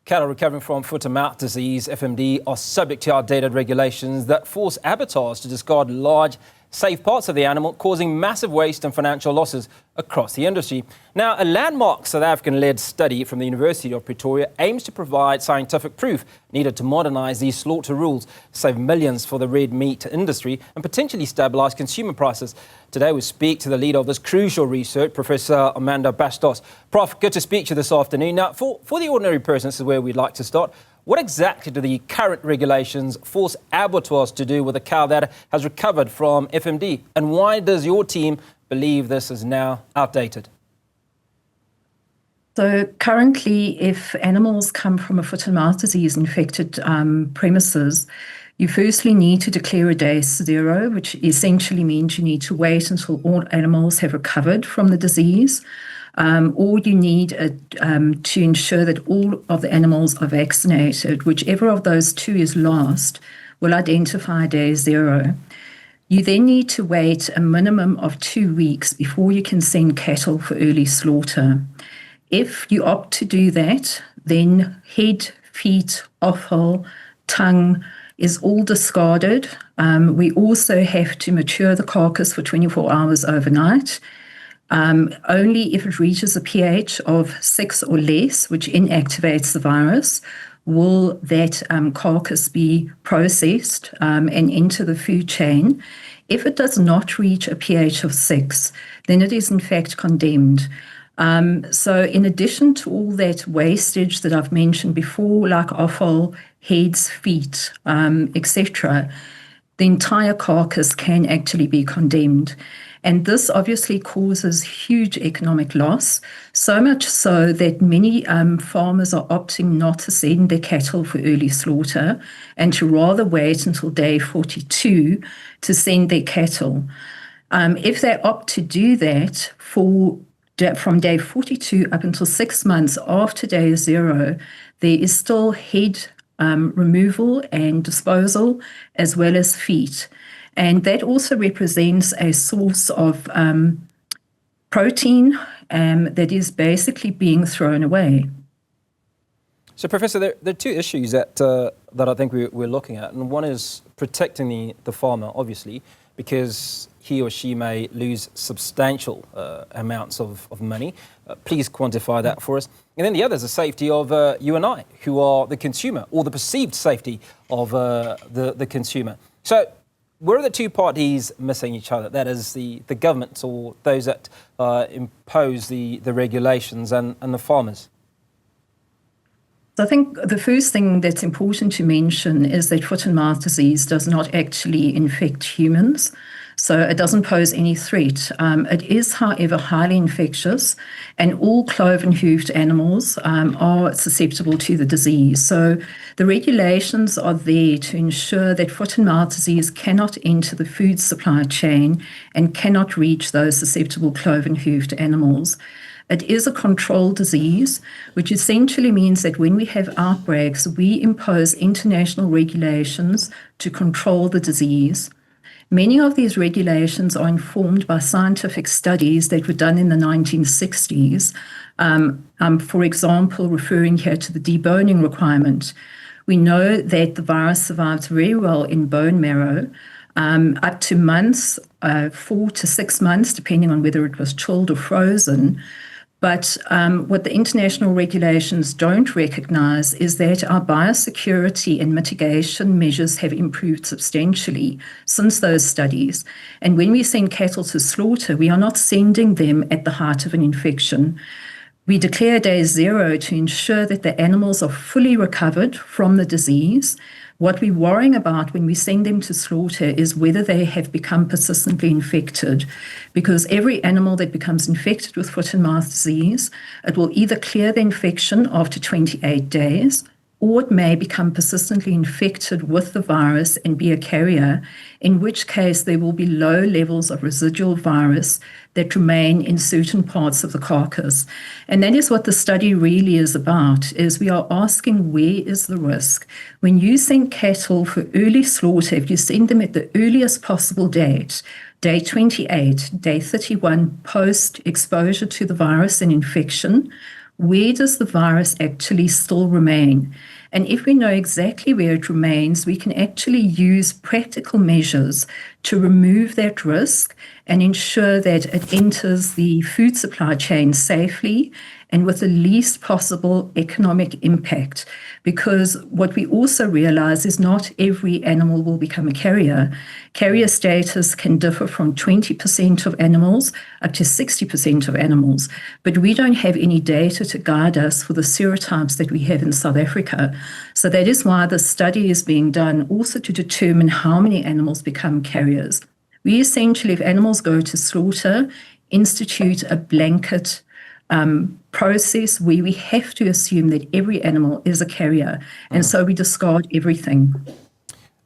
Cattle recovering from foot-and-mouth disease, FMD, are subject to outdated regulations that force abattoirs to discard large, safe parts of the animal, causing massive waste and financial losses across the industry. Now, a landmark South African-led study from the University of Pretoria aims to provide scientific proof needed to modernise these slaughter rules, save millions for the red meat industry and potentially stabilise consumer prices. Today, we speak to the leader of this crucial research, Professor Armanda Bastos. Prof, good to speak to you this afternoon. Now, for the ordinary person, this is where we'd like to start. What exactly do the current regulations force abattoirs to do with a cow that has recovered from FMD? And why does your team believe this is now outdated? So currently, if animals come from a foot-and-mouth disease infected premises, you firstly need to declare a day zero, which essentially means you need to wait until all animals have recovered from the disease. Or you need to ensure that all of the animals are vaccinated. Whichever of those two is last will identify day zero. You then need to wait a minimum of 2 weeks before you can send cattle for early slaughter. If you opt to do that, then head, feet, offal, tongue is all discarded. We also have to mature the carcass for 24 hours overnight. Only if it reaches a pH of 6 or less, which inactivates the virus, will that carcass be processed and enter the food chain. If it does not reach a pH of 6, then it is in fact condemned. So in addition to all that wastage that I've mentioned before, like offal, heads, feet, etc., the entire carcass can actually be condemned. And this obviously causes huge economic loss, so much so that many farmers are opting not to send their cattle for early slaughter and to rather wait until day 42 to send their cattle. If they opt to do that from day 42 up until 6 months after day zero, there is still head removal and disposal as well as feet. And that also represents a source of protein that is basically being thrown away. So, Professor, there are two issues that I think we're looking at. And one is protecting the farmer, obviously, because he or she may lose substantial amounts of money. Please quantify that for us. And then the other is the safety of you and I, who are the consumer, or the perceived safety of the consumer. So, where are the two parties missing each other? That is the government or those that impose the regulations and the farmers? So I think the first thing that's important to mention is that foot-and-mouth disease does not actually infect humans. So it doesn't pose any threat. It is, however, highly infectious, and all cloven-hoofed animals are susceptible to the disease. So the regulations are there to ensure that foot-and-mouth disease cannot enter the food supply chain and cannot reach those susceptible cloven-hoofed animals. It is a controlled disease, which essentially means that when we have outbreaks, we impose international regulations to control the disease. Many of these regulations are informed by scientific studies that were done in the 1960s. For example, referring here to the deboning requirement, we know that the virus survives very well in bone marrow, up to months, 4 to 6 months, depending on whether it was chilled or frozen. But what the international regulations don't recognise is that our biosecurity and mitigation measures have improved substantially since those studies. And when we send cattle to slaughter, we are not sending them at the height of an infection. We declare day zero to ensure that the animals are fully recovered from the disease. What we're worrying about when we send them to slaughter is whether they have become persistently infected, because every animal that becomes infected with foot-and-mouth disease, it will either clear the infection after 28 days, or it may become persistently infected with the virus and be a carrier, in which case there will be low levels of residual virus that remain in certain parts of the carcass. And that is what the study really is about, is we are asking, where is the risk? When you send cattle for early slaughter, if you send them at the earliest possible date, day 28, day 31, post-exposure to the virus and infection, where does the virus actually still remain? And if we know exactly where it remains, we can actually use practical measures to remove that risk and ensure that it enters the food supply chain safely and with the least possible economic impact. Because what we also realize is not every animal will become a carrier. Carrier status can differ from 20% of animals up to 60% of animals. But we don't have any data to guide us for the serotypes that we have in South Africa. So that is why the study is being done also to determine how many animals become carriers. We essentially, if animals go to slaughter, institute a blanket process where we have to assume that every animal is a carrier, and so we discard everything.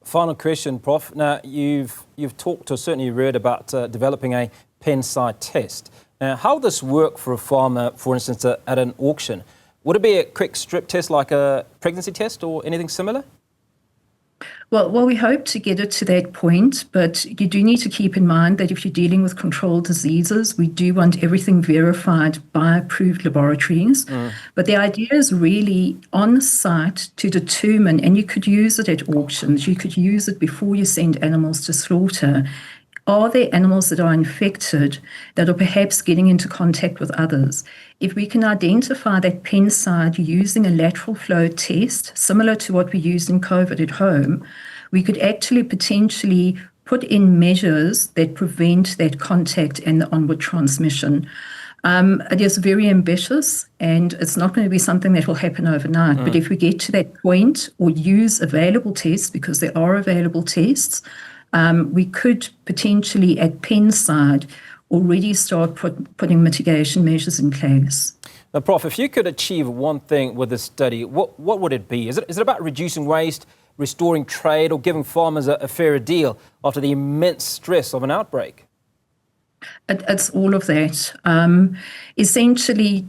Final question, Prof. Now, you've talked or certainly read about developing a pen-side test. Now, how will this work for a farmer, for instance, at an auction? Would it be a quick strip test like a pregnancy test or anything similar? Well, we hope to get it to that point, but you do need to keep in mind that if you're dealing with controlled diseases, we do want everything verified by approved laboratories. But the idea is really on site to determine, and you could use it at auctions, you could use it before you send animals to slaughter. Are there animals that are infected that are perhaps getting into contact with others? If we can identify that pen side using a lateral flow test, similar to what we used in COVID at home, we could actually potentially put in measures that prevent that contact and the onward transmission. It is very ambitious and it's not going to be something that will happen overnight. But if we get to that point or use available tests, because there are available tests, we could potentially at pen side already start putting mitigation measures in place. Now, Prof, if you could achieve one thing with this study, what would it be? Is it about reducing waste, restoring trade, or giving farmers a fairer deal after the immense stress of an outbreak? It's all of that. Essentially,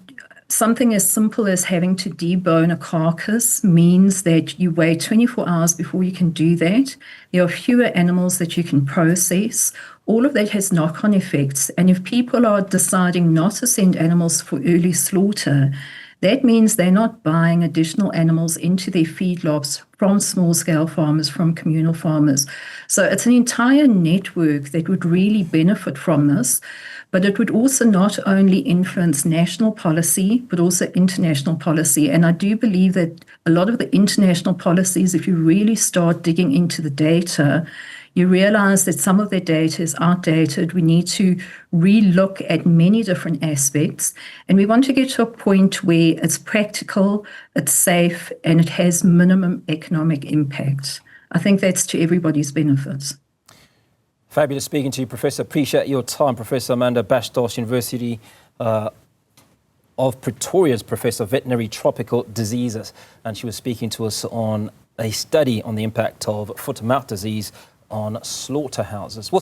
something as simple as having to debone a carcass means that you wait 24 hours before you can do that. There are fewer animals that you can process. All of that has knock-on effects. And if people are deciding not to send animals for early slaughter, that means they're not buying additional animals into their feedlots from small-scale farmers, from communal farmers. So it's an entire network that would really benefit from this. But it would also not only influence national policy, but also international policy. And I do believe that a lot of the international policies, if you really start digging into the data, you realize that some of the data is outdated. We need to re-look at many different aspects. And we want to get to a point where it's practical, it's safe, and it has minimum economic impact. I think that's to everybody's benefit. Fabulous speaking to you, Professor. Appreciate your time. Professor Armanda Bastos, University of Pretoria's Professor of Veterinary Tropical Diseases. And she was speaking to us on a study on the impact of foot-and-mouth disease on slaughterhouses.